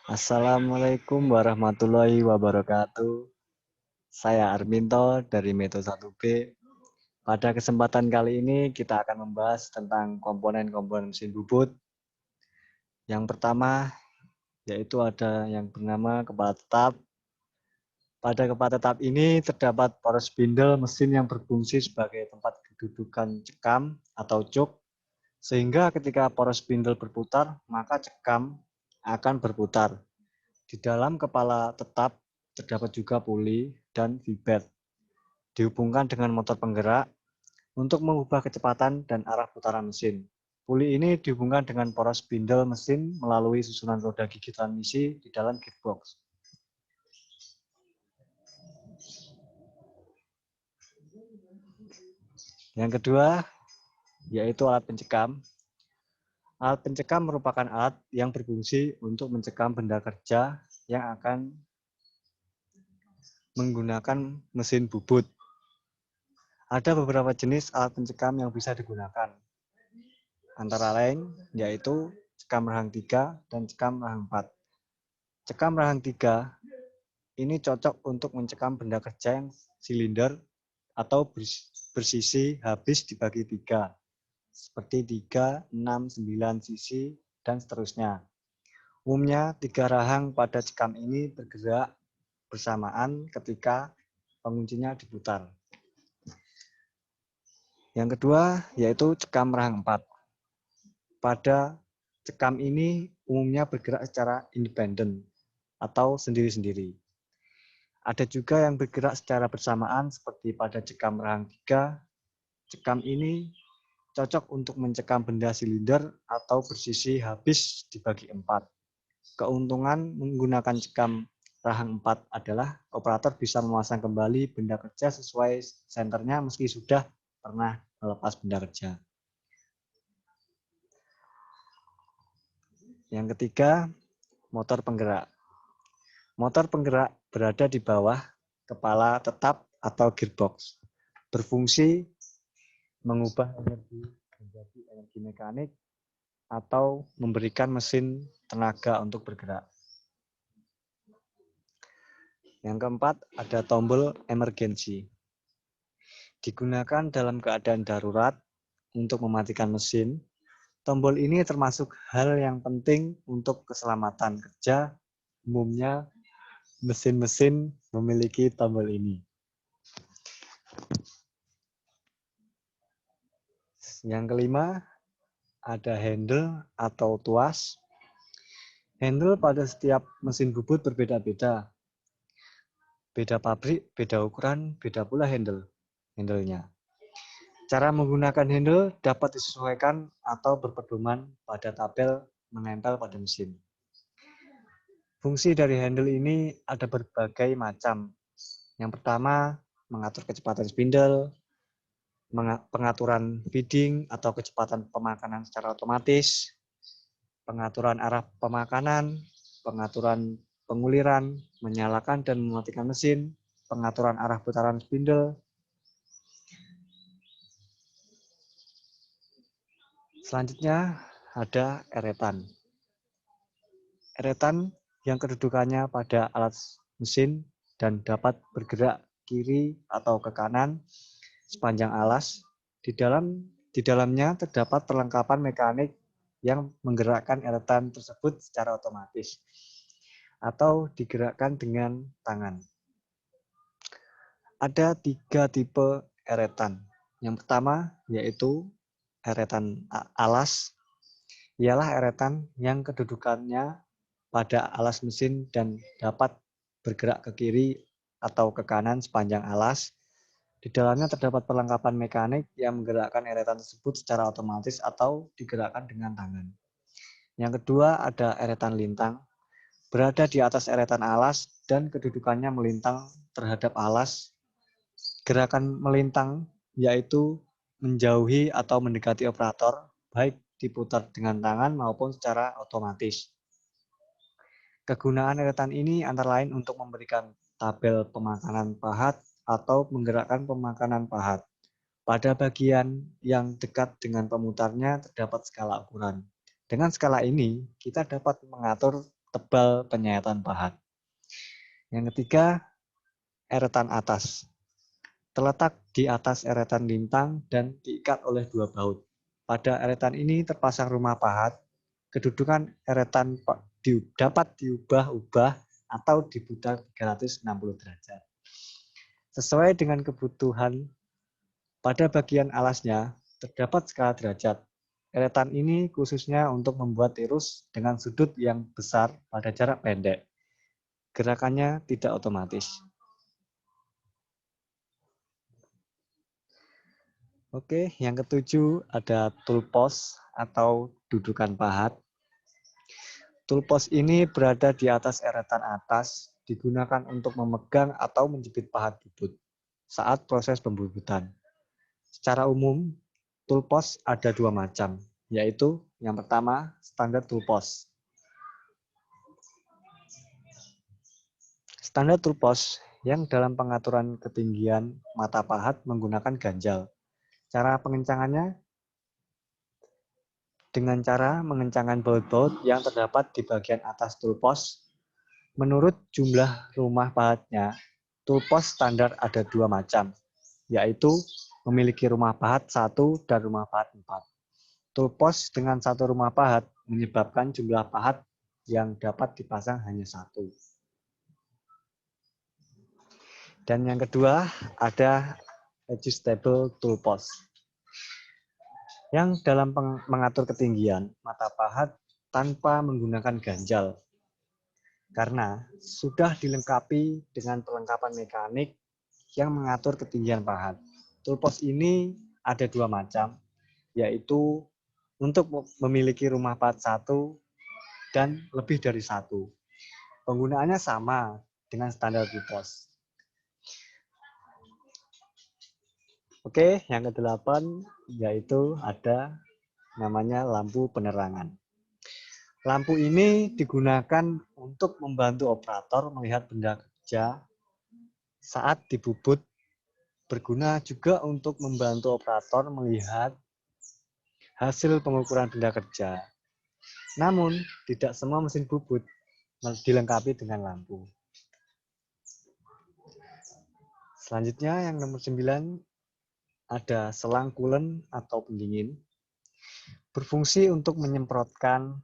Assalamualaikum warahmatullahi wabarakatuh. Saya Arminto dari Meto 1B. Pada kesempatan kali ini kita akan membahas tentang komponen-komponen mesin bubut. Yang pertama yaitu ada yang bernama kepala tetap. Pada kepala tetap ini terdapat poros spindle mesin yang berfungsi sebagai tempat kedudukan cekam atau cuk, sehingga ketika poros spindle berputar, maka cekam akan berputar. Di dalam kepala tetap terdapat juga puli dan V-bed. Dihubungkan dengan motor penggerak untuk mengubah kecepatan dan arah putaran mesin. Puli ini dihubungkan dengan poros spindle mesin melalui susunan roda gigi transmisi di dalam gearbox. Yang kedua, yaitu alat pencekam. Alat pencekam merupakan alat yang berfungsi untuk mencekam benda kerja yang akan menggunakan mesin bubut. Ada beberapa jenis alat pencekam yang bisa digunakan. Antara lain yaitu cekam rahang 3 dan cekam rahang 4. Cekam rahang 3 ini cocok untuk mencekam benda kerja yang silinder atau bersisi habis dibagi 3, seperti 3, 6, 9 sisi, dan seterusnya. Umumnya 3 rahang pada cekam ini bergerak bersamaan ketika penguncinya diputar. Yang kedua yaitu cekam rahang 4. Pada cekam ini umumnya bergerak secara independen atau sendiri-sendiri. Ada juga yang bergerak secara bersamaan seperti pada cekam rahang 3. Cekam ini cocok untuk mencekam benda silinder atau bersisi habis dibagi 4. Keuntungan menggunakan cekam rahang 4 adalah operator bisa memasang kembali benda kerja sesuai senternya meski sudah pernah melepas benda kerja. Yang ketiga, motor penggerak. Motor penggerak berada di bawah kepala tetap atau gearbox. Berfungsi mengubah energi menjadi energi mekanik atau memberikan mesin tenaga untuk bergerak. Yang keempat, ada tombol emergency. Digunakan dalam keadaan darurat untuk mematikan mesin. Tombol ini termasuk hal yang penting untuk keselamatan kerja. Umumnya mesin-mesin memiliki tombol ini. Yang kelima, ada handle atau tuas. Handle pada setiap mesin bubut berbeda-beda. Beda pabrik, beda ukuran, beda pula handle-nya. Cara menggunakan handle dapat disesuaikan atau berpedoman pada tabel menempel pada mesin. Fungsi dari handle ini ada berbagai macam. Yang pertama, mengatur kecepatan spindle, pengaturan feeding atau kecepatan pemakanan secara otomatis, pengaturan arah pemakanan, pengaturan penguliran, menyalakan dan mematikan mesin, pengaturan arah putaran spindle. Selanjutnya ada eretan. Eretan yang kedudukannya pada alat mesin dan dapat bergerak kiri atau ke kanan sepanjang alas. Di dalamnya terdapat perlengkapan mekanik yang menggerakkan eretan tersebut secara otomatis atau digerakkan dengan tangan. Ada 3 tipe eretan. Yang pertama yaitu eretan alas. Ialah eretan yang kedudukannya pada alas mesin dan dapat bergerak ke kiri atau ke kanan sepanjang alas. Di dalamnya terdapat perlengkapan mekanik yang menggerakkan eretan tersebut secara otomatis atau digerakkan dengan tangan. Yang kedua ada eretan lintang. Berada di atas eretan alas dan kedudukannya melintang terhadap alas. Gerakan melintang yaitu menjauhi atau mendekati operator, baik diputar dengan tangan maupun secara otomatis. Kegunaan eretan ini antara lain untuk memberikan tabel pemakanan pahat atau menggerakkan pemakanan pahat. Pada bagian yang dekat dengan pemutarnya terdapat skala ukuran. Dengan skala ini, kita dapat mengatur tebal penyayatan pahat. Yang ketiga, eretan atas. Terletak di atas eretan lintang dan diikat oleh dua baut. Pada eretan ini terpasang rumah pahat. Kedudukan eretan dapat diubah-ubah atau diputar 360 derajat. Sesuai dengan kebutuhan, pada bagian alasnya terdapat skala derajat. Eretan ini khususnya untuk membuat tirus dengan sudut yang besar pada jarak pendek. Gerakannya tidak otomatis. Oke, yang ketujuh ada tool post atau dudukan pahat. Tool post ini berada di atas eretan atas, digunakan untuk memegang atau menjepit pahat bubut saat proses pembubutan. Secara umum, tool post ada dua macam, yaitu yang pertama standar tool post. Standar tool post yang dalam pengaturan ketinggian mata pahat menggunakan ganjal. Cara pengencangannya dengan cara mengencangkan baut-baut yang terdapat di bagian atas tool post. Menurut jumlah rumah pahatnya, tool post standar ada dua macam, yaitu memiliki rumah pahat 1 dan rumah pahat 4. Tool post dengan satu rumah pahat menyebabkan jumlah pahat yang dapat dipasang hanya 1. Dan yang kedua ada adjustable tool post, yang dalam mengatur ketinggian mata pahat tanpa menggunakan ganjal, karena sudah dilengkapi dengan perlengkapan mekanik yang mengatur ketinggian pahat. Tool post ini ada dua macam, yaitu untuk memiliki rumah pahat 1 dan lebih dari 1. Penggunaannya sama dengan standar tool post. Oke, yang ke-8 yaitu ada namanya lampu penerangan. Lampu ini digunakan untuk membantu operator melihat benda kerja saat dibubut, berguna juga untuk membantu operator melihat hasil pengukuran benda kerja. Namun, tidak semua mesin bubut dilengkapi dengan lampu. Selanjutnya yang nomor 9 ada selang coolant atau pendingin. Berfungsi untuk menyemprotkan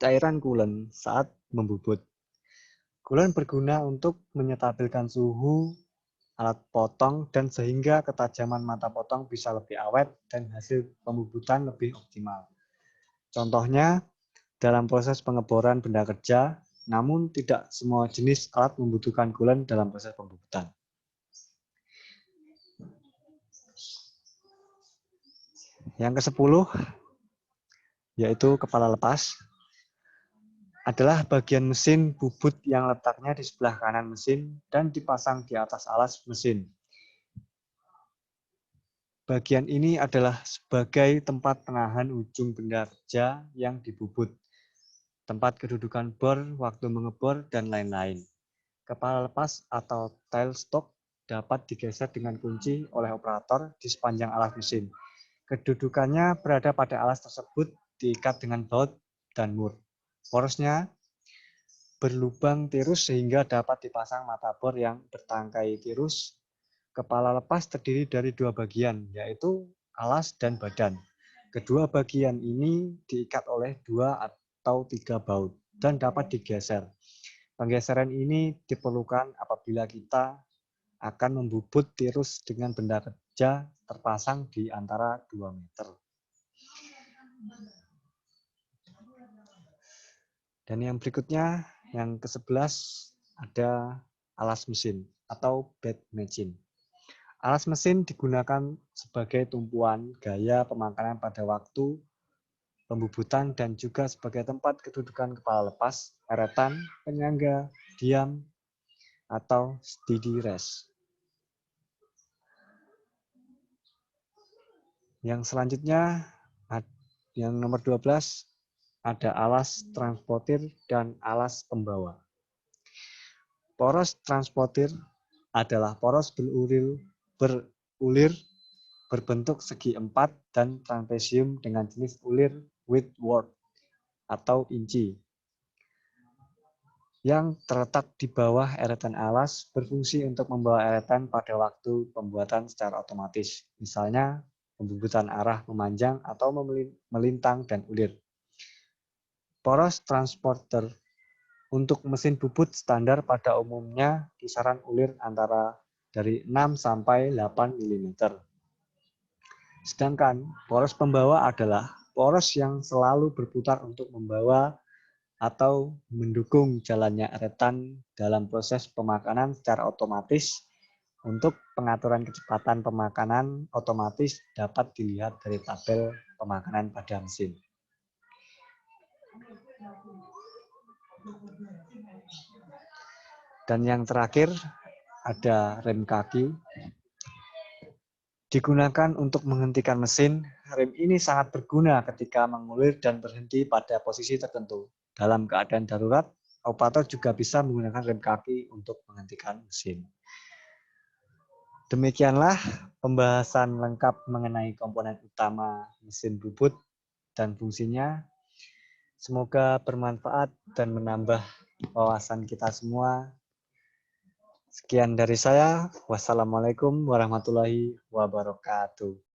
cairan coolant saat membubut. Coolant berguna untuk menyetabilkan suhu alat potong dan sehingga ketajaman mata potong bisa lebih awet dan hasil pembubutan lebih optimal. Contohnya, dalam proses pengeboran benda kerja, namun tidak semua jenis alat membutuhkan coolant dalam proses pembubutan. Yang ke-10 yaitu kepala lepas, adalah bagian mesin bubut yang letaknya di sebelah kanan mesin dan dipasang di atas alas mesin. Bagian ini adalah sebagai tempat penahan ujung benda kerja yang dibubut, tempat kedudukan bor waktu mengebor, dan lain-lain. Kepala lepas atau tailstock dapat digeser dengan kunci oleh operator di sepanjang alas mesin. Kedudukannya berada pada alas tersebut diikat dengan baut dan mur. Porosnya berlubang tirus sehingga dapat dipasang mata bor yang bertangkai tirus. Kepala lepas terdiri dari dua bagian, yaitu alas dan badan. Kedua bagian ini diikat oleh 2 atau 3 baut dan dapat digeser. Penggeseran ini diperlukan apabila kita akan membubut tirus dengan benda kerja terpasang di antara 2 meter. Dan yang berikutnya, yang ke-11 ada alas mesin atau bed machine. Alas mesin digunakan sebagai tumpuan gaya pemakanan pada waktu pembubutan dan juga sebagai tempat kedudukan kepala lepas, eretan, penyangga, diam, atau steady rest. Yang selanjutnya, yang nomor 12, ada alas transportir dan alas pembawa. Poros transportir adalah poros berulir berbentuk segi 4 dan trapesium dengan jenis ulir Whitworth atau inci. yang terletak di bawah eretan alas berfungsi untuk membawa eretan pada waktu pembuatan secara otomatis, misalnya pembubutan arah memanjang atau melintang dan ulir. Poros transporter untuk mesin bubut standar pada umumnya kisaran ulir antara dari 6 sampai 8 mm. Sedangkan poros pembawa adalah poros yang selalu berputar untuk membawa atau mendukung jalannya eretan dalam proses pemakanan secara otomatis. Untuk pengaturan kecepatan pemakanan otomatis dapat dilihat dari tabel pemakanan pada mesin. Dan yang terakhir ada rem kaki. Digunakan untuk menghentikan mesin. Rem ini sangat berguna ketika mengulir dan berhenti pada posisi tertentu. Dalam keadaan darurat, operator juga bisa menggunakan rem kaki untuk menghentikan mesin. Demikianlah pembahasan lengkap mengenai komponen utama mesin bubut dan fungsinya. Semoga bermanfaat dan menambah wawasan kita semua. Sekian dari saya. Wassalamualaikum warahmatullahi wabarakatuh.